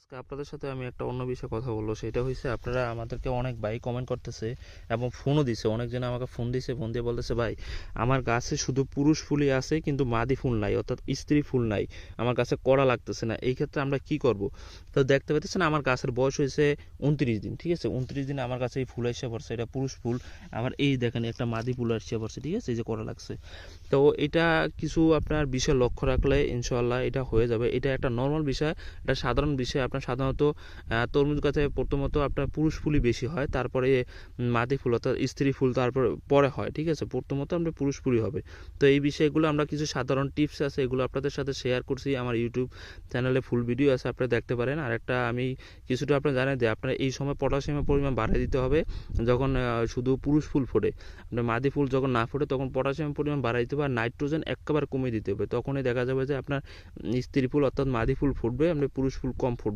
আজকে আপনাদের সাথে আমি একটা অন্য বিষয়ে কথা বলবো, সেটা হচ্ছে আপনারা আমাদেরকে অনেক ভাই কমেন্ট করতেছে এবং ফোনও দিছে, অনেকজন আমাকে ফোন দিছে, ফোন দিয়ে বলতেছে ভাই আমার গাছে শুধু পুরুষ ফুলই আছে কিন্তু মাদি ফুল নাই, অর্থাৎ স্ত্রী ফুল নাই, আমার গাছে কড়া লাগতেছে না, এই ক্ষেত্রে আমরা কি করব? তো দেখতে পাচ্ছেন আমার গাছের বয়স হয়েছে 29 দিন, ঠিক আছে? 29 দিনে আমার কাছে এই ফুল এসে পড়ছে, এটা পুরুষ ফুল। আমার এই দেখেন একটা মাদি ফুল এসে পড়ছে, ঠিক আছে? এই যে কড়া লাগছে। তো এটা কিছু আপনার বিষয় লক্ষ্য রাখলে ইনশাল্লাহ এটা হয়ে যাবে। এটা একটা নর্মাল বিষয়, এটা সাধারণ বিষয়। আপনার সাধারণত তরমুজ গাছে প্রথমত আপনার পুরুষ ফুলই বেশি হয়, তারপরে মাদি ফুল অর্থাৎ স্ত্রী ফুল তারপর পরে হয়, ঠিক আছে? প্রথমত আপনার পুরুষ ফুলই হবে। তো এই বিষয়গুলো আমরা কিছু সাধারণ টিপস আছে, এগুলো আপনাদের সাথে শেয়ার করছি। আমার ইউটিউব চ্যানেলে ফুল ভিডিও আছে, আপনারা দেখতে পারেন। আর একটা আমি কিছুটা আপনার জানেন যে আপনার এই সময় পটাশিয়ামের পরিমাণ বাড়িয়ে দিতে হবে। যখন শুধু পুরুষ ফুল ফোটে, আপনার মাদি ফুল যখন না ফোটে তখন পটাশিয়ামের পরিমাণ বাড়াই দিতে হবে, আর নাইট্রোজেন একেবারে কমিয়ে দিতে হবে। তখনই দেখা যাবে যে আপনার স্ত্রী ফুল অর্থাৎ মাদি ফুল ফুটবে, আপনার পুরুষ ফুল কম ফুটবে।